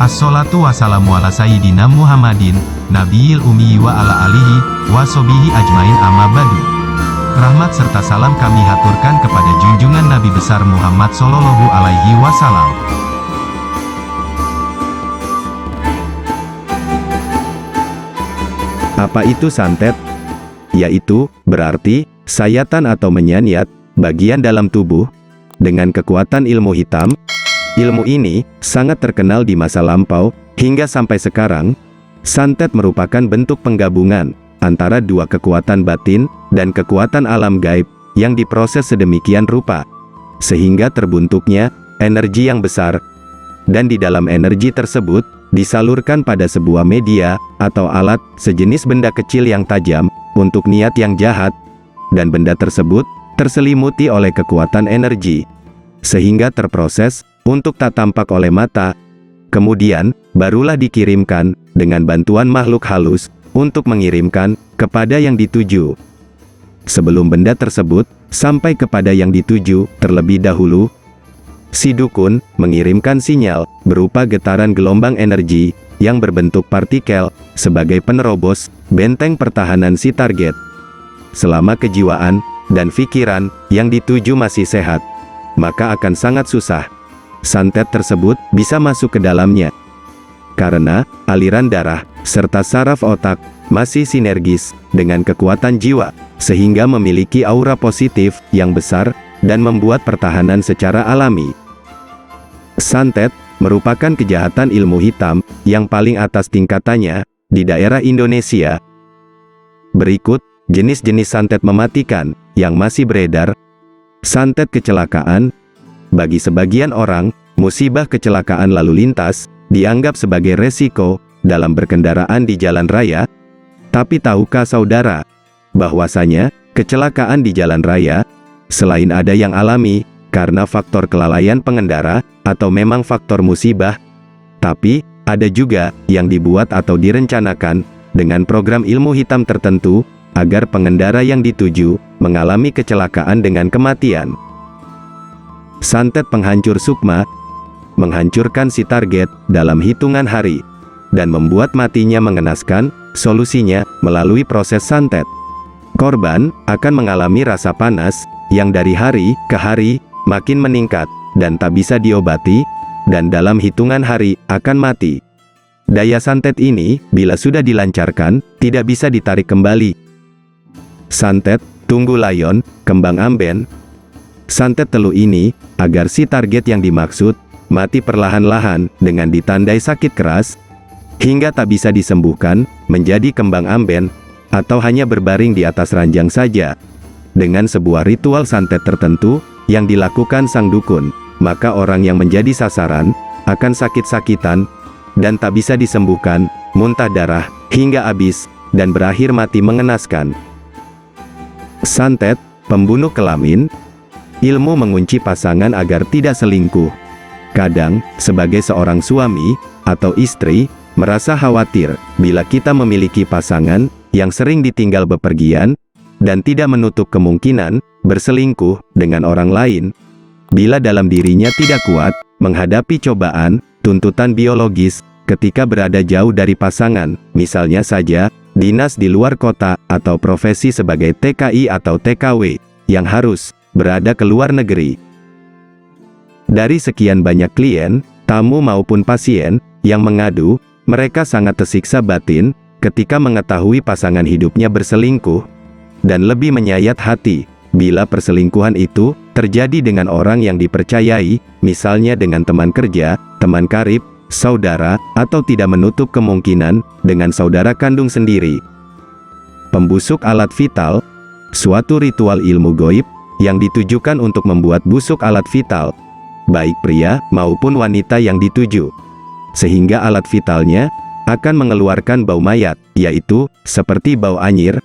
Assalatu wassalamu ala sayyidina Muhammadin, nabiyil ummi wa ala alihi, wa sobihi ajmain amma badu. Rahmat serta salam kami haturkan kepada junjungan Nabi besar Muhammad Sallallahu Alaihi Wasallam. Apa itu santet? Yaitu, berarti, sayatan atau menyanyat, bagian dalam tubuh, dengan kekuatan ilmu hitam. Ilmu ini, sangat terkenal di masa lampau, hingga sampai sekarang. Santet merupakan bentuk penggabungan, antara dua kekuatan batin, dan kekuatan alam gaib, yang diproses sedemikian rupa, sehingga terbentuknya, energi yang besar. Dan di dalam energi tersebut, disalurkan pada sebuah media, atau alat, sejenis benda kecil yang tajam, untuk niat yang jahat, dan benda tersebut, terselimuti oleh kekuatan energi, sehingga terproses, untuk tak tampak oleh mata. Kemudian, barulah dikirimkan, dengan bantuan makhluk halus, untuk mengirimkan, kepada yang dituju. Sebelum benda tersebut, sampai kepada yang dituju, terlebih dahulu, si dukun, mengirimkan sinyal, berupa getaran gelombang energi, yang berbentuk partikel, sebagai penerobos, benteng pertahanan si target. Selama kejiwaan, dan pikiran, yang dituju masih sehat, maka akan sangat susah santet tersebut bisa masuk ke dalamnya. Karena, aliran darah, serta saraf otak, masih sinergis, dengan kekuatan jiwa, sehingga memiliki aura positif, yang besar, dan membuat pertahanan secara alami. Santet, merupakan kejahatan ilmu hitam, yang paling atas tingkatannya, di daerah Indonesia. Berikut, jenis-jenis santet mematikan, yang masih beredar. Santet kecelakaan. Bagi sebagian orang, musibah kecelakaan lalu lintas, dianggap sebagai resiko, dalam berkendaraan di jalan raya. Tapi tahukah saudara, bahwasanya, kecelakaan di jalan raya, selain ada yang alami, karena faktor kelalaian pengendara, atau memang faktor musibah, tapi, ada juga, yang dibuat atau direncanakan, dengan program ilmu hitam tertentu, agar pengendara yang dituju, mengalami kecelakaan dengan kematian. Santet penghancur sukma, menghancurkan si target, dalam hitungan hari, dan membuat matinya mengenaskan. Solusinya, melalui proses santet. Korban, akan mengalami rasa panas, yang dari hari ke hari, makin meningkat, dan tak bisa diobati, dan dalam hitungan hari, akan mati. Daya santet ini, bila sudah dilancarkan, tidak bisa ditarik kembali. Santet, tunggu layon, kembang amben. Santet telu ini, agar si target yang dimaksud, mati perlahan-lahan, dengan ditandai sakit keras, hingga tak bisa disembuhkan, menjadi kembang amben, atau hanya berbaring di atas ranjang saja. Dengan sebuah ritual santet tertentu, yang dilakukan sang dukun, maka orang yang menjadi sasaran, akan sakit-sakitan, dan tak bisa disembuhkan, muntah darah, hingga habis, dan berakhir mati mengenaskan. Santet, pembunuh kelamin. Ilmu mengunci pasangan agar tidak selingkuh. Kadang, sebagai seorang suami, atau istri, merasa khawatir, bila kita memiliki pasangan, yang sering ditinggal bepergian, dan tidak menutup kemungkinan, berselingkuh, dengan orang lain. Bila dalam dirinya tidak kuat, menghadapi cobaan, tuntutan biologis, ketika berada jauh dari pasangan, misalnya saja, dinas di luar kota, atau profesi sebagai TKI atau TKW, yang harus berada ke luar negeri. Dari sekian banyak klien, tamu maupun pasien, yang mengadu, mereka sangat tersiksa batin, ketika mengetahui pasangan hidupnya berselingkuh, dan lebih menyayat hati, bila perselingkuhan itu, terjadi dengan orang yang dipercayai, misalnya dengan teman kerja, teman karib, saudara, atau tidak menutup kemungkinan, dengan saudara kandung sendiri. Pembusuk alat vital, suatu ritual ilmu goib, yang ditujukan untuk membuat busuk alat vital, baik pria maupun wanita yang dituju, sehingga alat vitalnya, akan mengeluarkan bau mayat, yaitu, seperti bau anyir,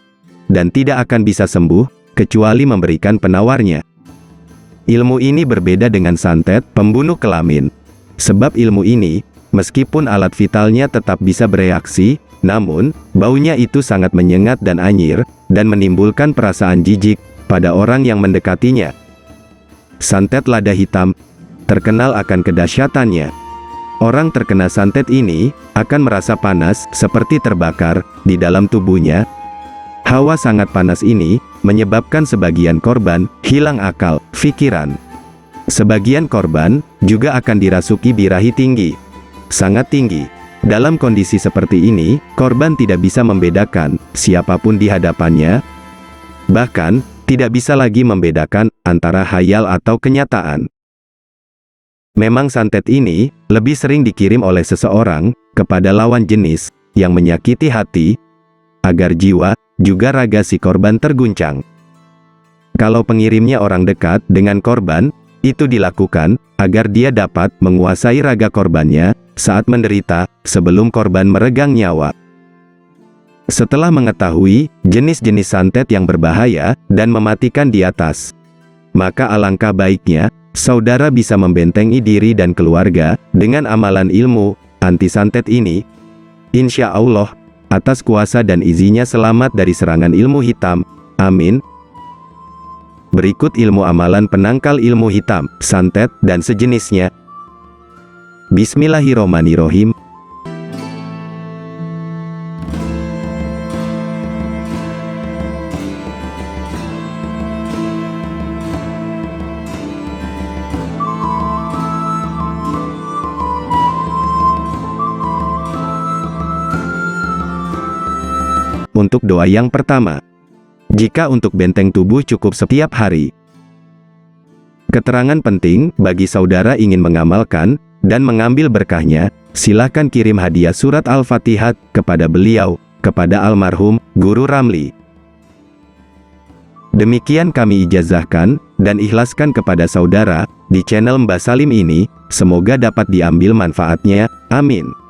dan tidak akan bisa sembuh, kecuali memberikan penawarnya. Ilmu ini berbeda dengan santet, pembunuh kelamin. Sebab ilmu ini, meskipun alat vitalnya tetap bisa bereaksi, namun, baunya itu sangat menyengat dan anyir, dan menimbulkan perasaan jijik, pada orang yang mendekatinya. Santet lada hitam, terkenal akan kedahsyatannya. Orang terkena santet ini akan merasa panas seperti terbakar di dalam tubuhnya. Hawa sangat panas ini menyebabkan sebagian korban hilang akal, pikiran. Sebagian korban juga akan dirasuki birahi tinggi, sangat tinggi. Dalam kondisi seperti ini, korban tidak bisa membedakan siapapun di hadapannya. Bahkan, tidak bisa lagi membedakan antara khayal atau kenyataan. Memang santet ini lebih sering dikirim oleh seseorang kepada lawan jenis yang menyakiti hati, agar jiwa juga raga si korban terguncang. Kalau pengirimnya orang dekat dengan korban, itu dilakukan agar dia dapat menguasai raga korbannya saat menderita sebelum korban meregang nyawa. Setelah mengetahui jenis-jenis santet yang berbahaya dan mematikan di atas, maka alangkah baiknya saudara bisa membentengi diri dan keluarga dengan amalan ilmu anti santet ini. Insya Allah, atas kuasa dan izinnya selamat dari serangan ilmu hitam. Amin. Berikut ilmu amalan penangkal ilmu hitam, santet, dan sejenisnya. Bismillahirrohmanirrohim. Untuk doa yang pertama, jika untuk benteng tubuh cukup setiap hari. Keterangan penting bagi saudara ingin mengamalkan dan mengambil berkahnya, silakan kirim hadiah surat Al-Fatihah kepada beliau, kepada almarhum Guru Ramli. Demikian kami ijazahkan dan ikhlaskan kepada saudara di channel Mbah Salim ini, semoga dapat diambil manfaatnya. Amin.